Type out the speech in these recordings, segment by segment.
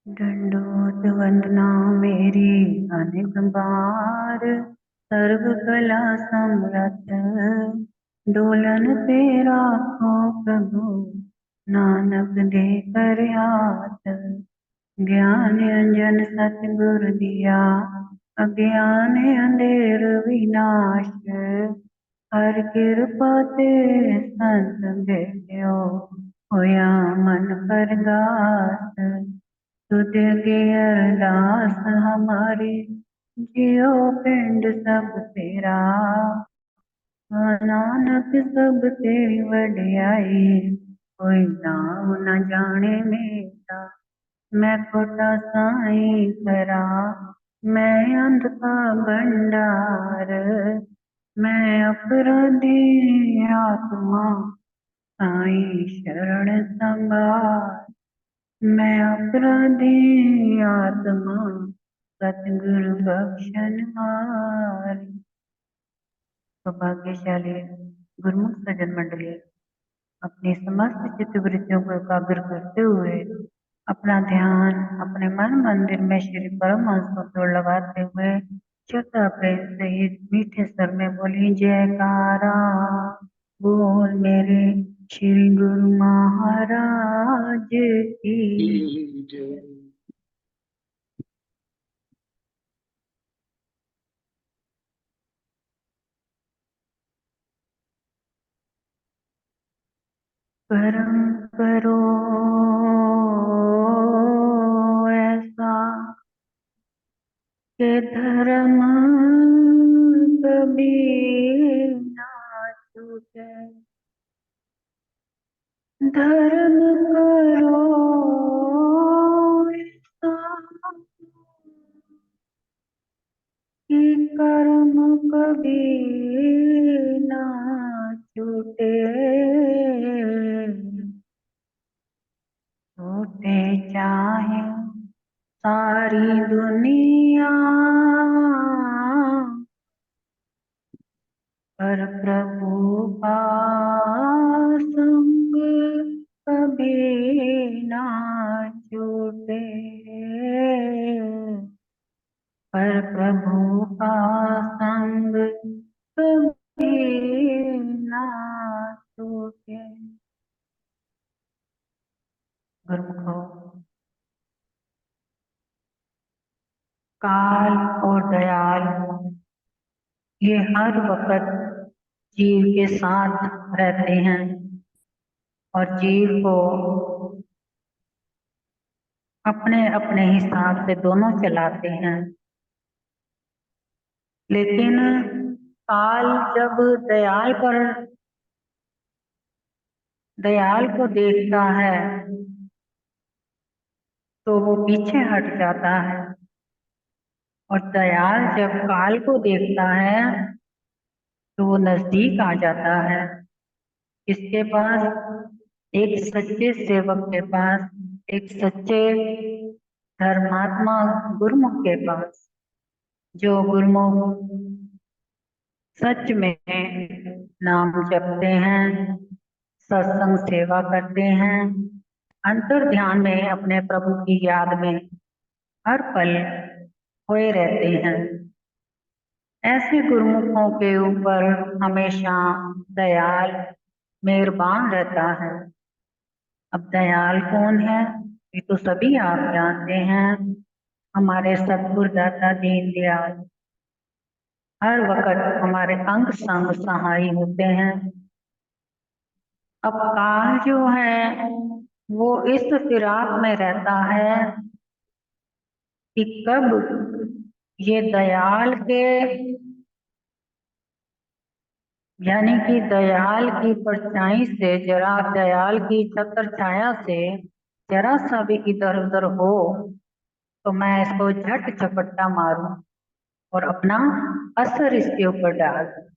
दंडोत वंदना मेरी अनेक बार, सर्व कला समरथ डोलन तेरा हो प्रभु, नानक दे कर हाथ। ज्ञान अंजन सतगुरु दिया, अज्ञान अंधेर विनाश। हर कृपा ते संत भेजो, होया मन परगास। तुझ के अरदास हमारी, जियो पिंड सब तेरा। नानक सब तेरी वडियाई, कोई नाम न जाने मेरा। मैं खोटा साईं करा, मैं अंध का भंडार। मैं अपराधी आत्मा, साईं शरण संभार। मैं अपराधी आत्मा, सतगुरु बख्शन हार। सौभाग्यशाली गुरुमुख सज्जन मंडली, अपनी समस्त चित्तवृत्तियों को एकाग्र करते हुए अपना ध्यान अपने मन मंदिर में श्री परमहंस को लगाते हुए श्रद्धा प्रेम सहित मीठे स्वर में बोली जयकारा। बोल मेरे श्री गुरु महाराज की। कर्म करो ऐसा के धर्म कभी ना छूटे। धर्म करो ऐसा कि कर्म कभी ना छूटे। छूटे चाहे सारी दुनिया, पर प्रभु का संग कभी ना छूटे। पर प्रभु का संग कभी ना छूटे। गुरुमुखो, काल और दयाल ये हर वक्त जीव के साथ रहते हैं और जीव को अपने अपने हिसाब से दोनों चलाते हैं। लेकिन काल जब दयाल को देखता है तो वो पीछे हट जाता है, और दयाल जब काल को देखता है तो वो नजदीक आ जाता है। इसके पास, एक सच्चे सेवक के पास, एक सच्चे धर्मात्मा गुरुमुख के पास, जो गुरुमुख सच में नाम जपते हैं, सत्संग सेवा करते हैं, अंतर ध्यान में अपने प्रभु की याद में हर पल खोए रहते हैं, ऐसे गुरुमुखों के ऊपर हमेशा दयाल मेहरबान रहता है। अब दयाल कौन है, ये तो सभी आप जानते हैं, हमारे सतगुरु दाता दीनदयाल हर वक्त हमारे अंग संग सहाय होते हैं। अब काल जो है वो इस फिराक में रहता है कि कब ये दयाल के, यानी कि दयाल की परछाई से, जरा दयाल की छत्र छाया से जरा सा भी इधर उधर हो तो मैं इसको झट झपट्टा मारूं और अपना असर इसके ऊपर डाल दूं।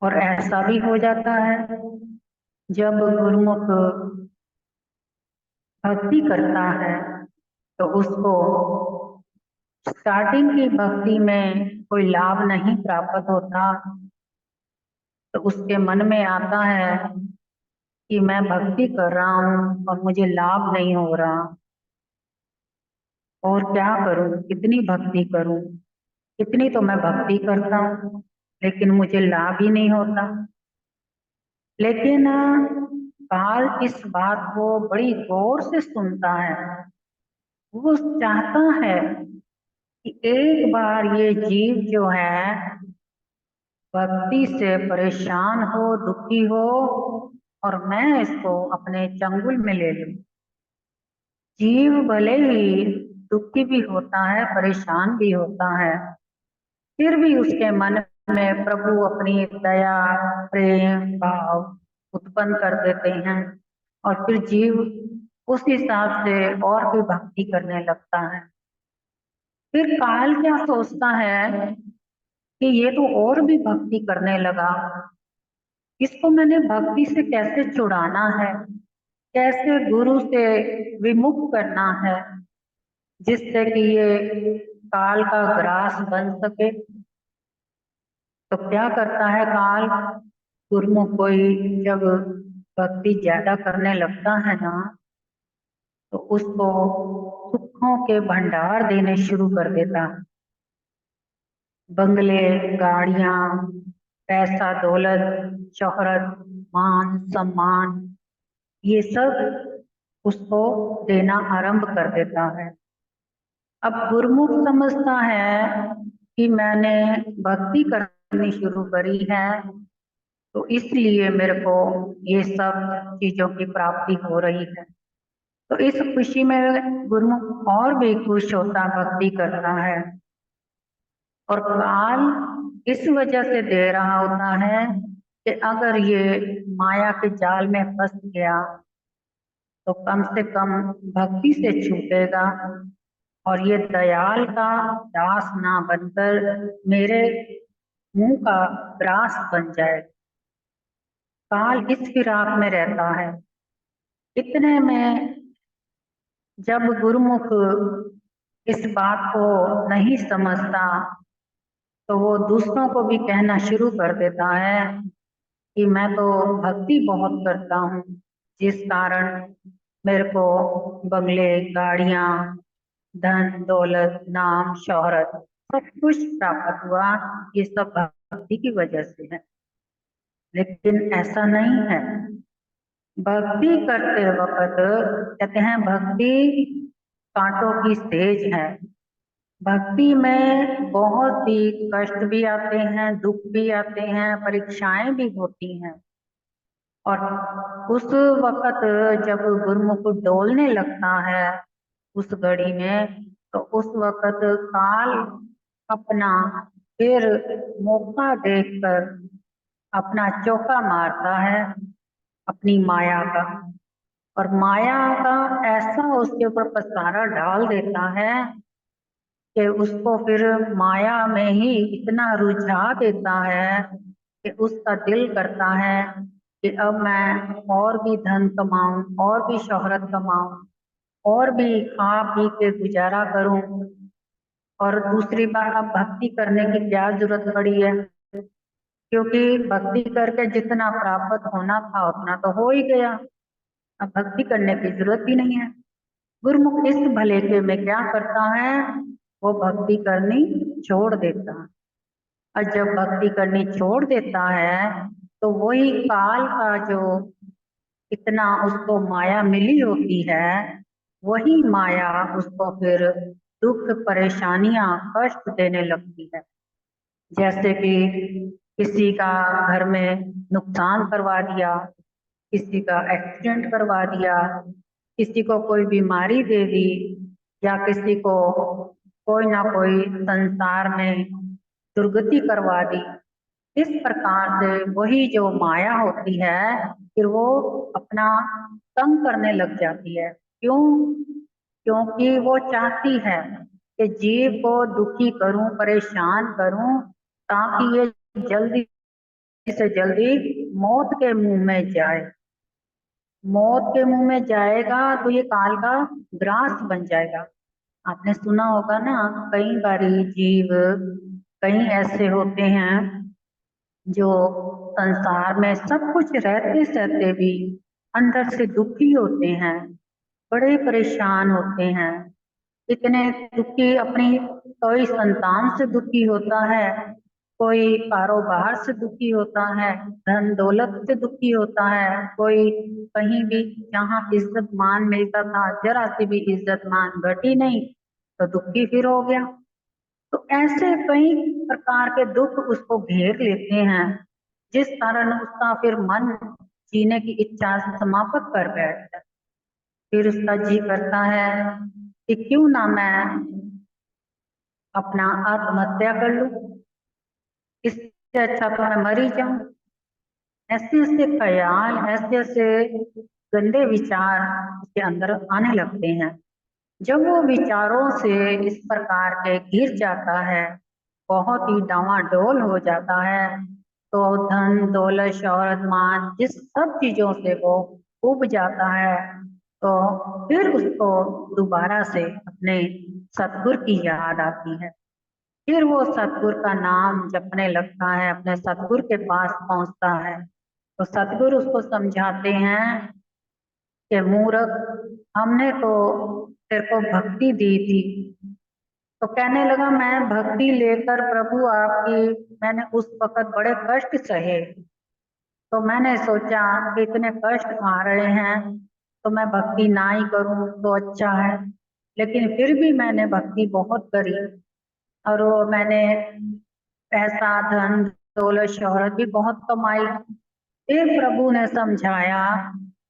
और ऐसा भी हो जाता है जब गुरुमुख भक्ति करता है तो उसको स्टार्टिंग की भक्ति में कोई लाभ नहीं प्राप्त होता, तो उसके मन में आता है कि मैं भक्ति कर रहा हूँ और मुझे लाभ नहीं हो रहा, और क्या करूँ, कितनी भक्ति करूँ। इतनी तो मैं भक्ति करता हूँ लेकिन मुझे लाभ ही नहीं होता। लेकिन काल इस बात को बड़ी गौर से सुनता है। वो चाहता है कि एक बार ये जीव जो है भक्ति से परेशान हो, दुखी हो, और मैं इसको अपने चंगुल में ले लूं। जीव भले ही दुखी भी होता है, परेशान भी होता है, फिर भी उसके मन में प्रभु अपनी दया, प्रेम भाव उत्पन्न कर देते हैं, और फिर जीव उस हिसाब से और भी भक्ति करने लगता है। फिर काल क्या सोचता है कि ये तो और भी भक्ति करने लगा, इसको मैंने भक्ति से कैसे छुड़ाना है, कैसे गुरु से विमुख करना है, जिससे कि ये काल का ग्रास बन सके। तो क्या करता है काल, गुरुमुख कोई जब भक्ति ज्यादा करने लगता है ना, तो उसको सुखों के भंडार देने शुरू कर देता है। बंगले, गाड़ियां, पैसा, दौलत, शोहरत, मान सम्मान, ये सब उसको देना आरंभ कर देता है। अब गुरुमुख समझता है कि मैंने भक्ति करनी शुरू करी है, तो इसलिए मेरे को ये सब चीजों की प्राप्ति हो रही है। तो इस खुशी में गुरुमुख और भी खुश होता, भक्ति करता है। और काल इस वजह से दे रहा होता है कि अगर ये माया के जाल में फंस गया तो कम से कम भक्ति से छूटेगा, और ये दयाल का दास ना बनकर मेरे मुंह का ग्रास बन जाए। काल इस फिराक में रहता है। इतने में जब गुरुमुख इस बात को नहीं समझता, तो वो दूसरों को भी कहना शुरू कर देता है कि मैं तो भक्ति बहुत करता हूँ, जिस कारण मेरे को बंगले, गाड़ियां, धन दौलत, नाम शोहरत सब कुछ प्राप्त हुआ, ये सब भक्ति की वजह से है। लेकिन ऐसा नहीं है। भक्ति करते वक्त कहते हैं भक्ति कांटों की सेज है। भक्ति में बहुत ही कष्ट भी आते हैं, दुख भी आते हैं, परीक्षाएं भी होती हैं। और उस वक्त जब गुरुमुख डोलने लगता है उस घड़ी में, तो उस वक्त काल अपना फिर मौका देखकर अपना चौका मारता है अपनी माया का, और माया का ऐसा उसके ऊपर पसारा डाल देता है कि उसको फिर माया में ही इतना रुझा देता है कि उसका दिल करता है कि अब मैं और भी धन कमाऊं, और भी शोहरत कमाऊं, और भी खा पी के गुजारा करूं, और दूसरी बार अब भक्ति करने की क्या जरूरत पड़ी है, क्योंकि भक्ति करके जितना प्राप्त होना था उतना तो हो ही गया, अब भक्ति करने की जरूरत भी नहीं है। गुरुमुख इस भलेखे में क्या करता है, वो भक्ति करनी छोड़ देता है। और जब भक्ति करनी छोड़ देता है तो वही काल का जो इतना उसको माया मिली होती है, वही माया उसको फिर दुख, परेशानियां, कष्ट देने लगती है। जैसे कि किसी का घर में नुकसान करवा दिया, किसी का एक्सीडेंट करवा दिया, किसी को कोई बीमारी दे दी, या किसी को कोई ना कोई संसार में दुर्गति करवा दी। इस प्रकार से वही जो माया होती है फिर वो अपना तंग करने लग जाती है। क्यों? क्योंकि वो चाहती है कि जीव को दुखी करूं, परेशान करूं, ताकि ये जल्दी से जल्दी मौत के मुंह में जाए। मौत के मुंह में जाएगा तो ये काल का ग्रास बन जाएगा। आपने सुना होगा ना, कई बारी जीव कई ऐसे होते हैं जो संसार में सब कुछ रहते सहते भी अंदर से दुखी होते हैं, बड़े परेशान होते हैं, इतने दुखी अपनी, कोई संतान से दुखी होता है, कोई कारोबार से दुखी होता है, धन दौलत से दुखी होता है, कोई कहीं भी जहाँ इज्जत मान मिलता था जरा सी भी इज्जत मान घटी नहीं तो दुखी फिर हो गया। तो ऐसे कई प्रकार के दुख उसको घेर लेते हैं, जिस कारण उसका फिर मन जीने की इच्छा समाप्त कर बैठता है। फिर उसका जी करता है कि क्यों ना मैं अपना आत्महत्या कर लूं, इससे अच्छा तो मैं मर ही जाऊं। ऐसे ऐसे ख्याल, ऐसे ऐसे गंदे विचार उसके अंदर आने लगते हैं। जब वो विचारों से इस प्रकार के घिर जाता है, बहुत ही डावाडोल हो जाता है, तो धन दौलत शौहरत मान जिस सब चीजों से वो उब जाता है, तो फिर उसको दोबारा से अपने सतगुरु की याद आती है। फिर वो सतगुरु का नाम जपने लगता है, अपने सतगुरु के पास पहुंचता है। तो सतगुरु उसको समझाते हैं कि मूर्ख, हमने तो तेरे को भक्ति दी थी। तो कहने लगा मैं भक्ति लेकर प्रभु आपकी, मैंने उस वक्त बड़े कष्ट सहे, तो मैंने सोचा कि इतने कष्ट आ रहे हैं तो मैं भक्ति ना ही करूं तो अच्छा है। लेकिन फिर भी मैंने भक्ति बहुत करी, और वो मैंने पैसा धन दौलत शोहरत भी बहुत कमाई। फिर प्रभु ने समझाया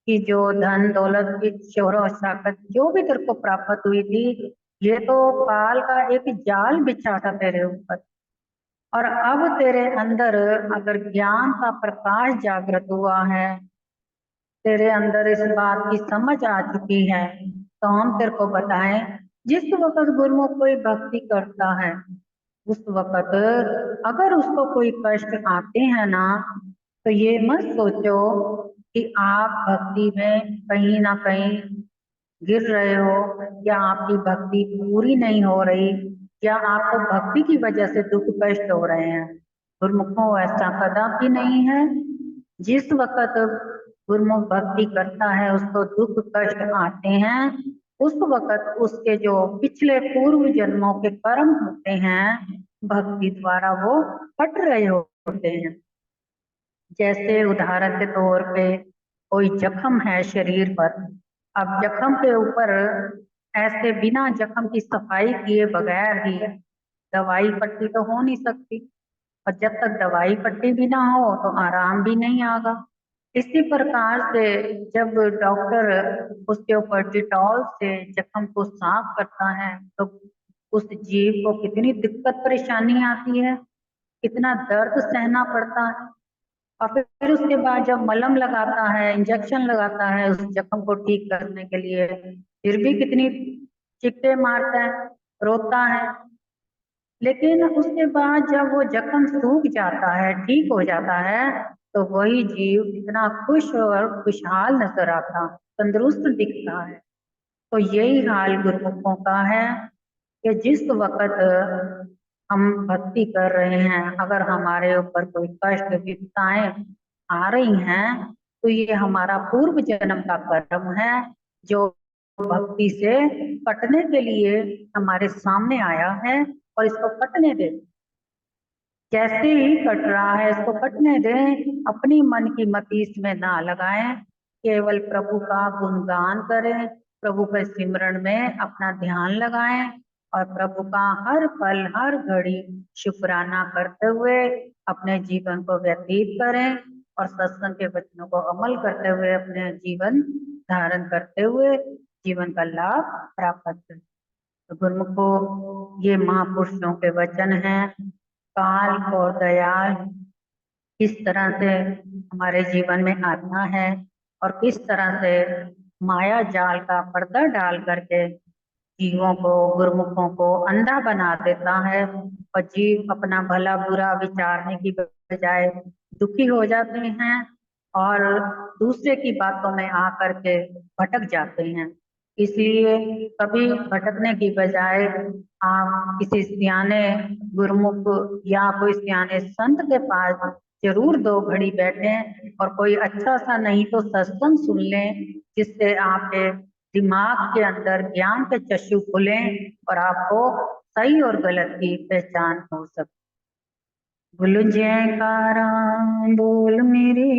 कि जो धन दौलत की शोहरत शौकत जो भी तेरे को प्राप्त हुई थी, ये तो काल का एक जाल बिछा था तेरे ऊपर, और अब तेरे अंदर अगर ज्ञान का प्रकाश जागृत हुआ है, तेरे अंदर इस बात की समझ आ चुकी है, तो हम तेरे को बताएं, जिस वक्त गुरुमुख कोई भक्ति करता है उस वक्त अगर उसको कोई कष्ट आते हैं ना, तो ये मत सोचो कि आप भक्ति में कहीं ना कहीं गिर रहे हो, या आपकी भक्ति पूरी नहीं हो रही, या आपको भक्ति की वजह से दुख कष्ट हो रहे हैं। गुरुमुखों ऐसा कदापि नहीं है। जिस वक्त गुरुमुख भक्ति करता है उसको दुख कष्ट आते हैं, उस वक्त उसके जो पिछले पूर्व जन्मों के कर्म होते हैं भक्ति द्वारा वो हट रहे होते हैं। जैसे उदाहरण के तौर पे कोई जख्म है शरीर पर, अब जख्म के ऊपर ऐसे बिना जख्म की सफाई किए बगैर ही दवाई पट्टी तो हो नहीं सकती, और जब तक दवाई पट्टी भी ना हो तो आराम भी नहीं आएगा। इसी प्रकार से जब डॉक्टर उसके ऊपर डिटॉल से जख्म को साफ करता है तो उस जीव को कितनी दिक्कत परेशानी आती है, कितना दर्द सहना पड़ता है। और फिर उसके बाद जब मलहम लगाता है, इंजेक्शन लगाता है उस जख्म को ठीक करने के लिए, फिर भी कितनी चिक्के मारता है, रोता है। लेकिन उसके बाद जब वो जख्म सूख जाता है, ठीक हो जाता है, तो वही जीव कितना खुश और खुशहाल नजर आता, तंदुरुस्त दिखता है। तो यही हाल गुरुमुखों का है कि जिस वक्त हम भक्ति कर रहे हैं, अगर हमारे ऊपर कोई कष्ट विपदाएं आ रही हैं, तो ये हमारा पूर्व जन्म का कर्म है, जो भक्ति से कटने के लिए हमारे सामने आया है, और इसको कटने दे। जैसे ही कट रहा है इसको कटने दें, अपनी मन की मति इसमें ना लगाएं, केवल प्रभु का गुणगान करें, प्रभु के सिमरन में अपना ध्यान लगाएं, और प्रभु का हर पल हर घड़ी शुक्राना करते हुए अपने जीवन को व्यतीत करें, और सत्संग के वचनों को अमल करते हुए अपने जीवन धारण करते हुए जीवन का लाभ प्राप्त करें। तो गुरुमुखो, ये महापुरुषों के वचन हैं। काल और दयाल किस तरह से हमारे जीवन में आता है, और किस तरह से माया जाल का पर्दा डाल करके जीवों को गुरुमुखों को अंधा बना देता है, और जीव अपना भला बुरा विचारने की बजाय दुखी हो जाते हैं, और दूसरे की बातों में आकर के भटक जाते हैं। इसलिए कभी भटकने की बजाय आप किसी सियाने गुरुमुख या कोई सियाने संत के पास जरूर 2 घड़ी बैठें और कोई अच्छा सा नहीं तो सत्संग सुन लें, जिससे आपके दिमाग के अंदर ज्ञान के चक्षु खुलें और आपको सही और गलत की पहचान हो सके। बोल जयकारा बोल मेरे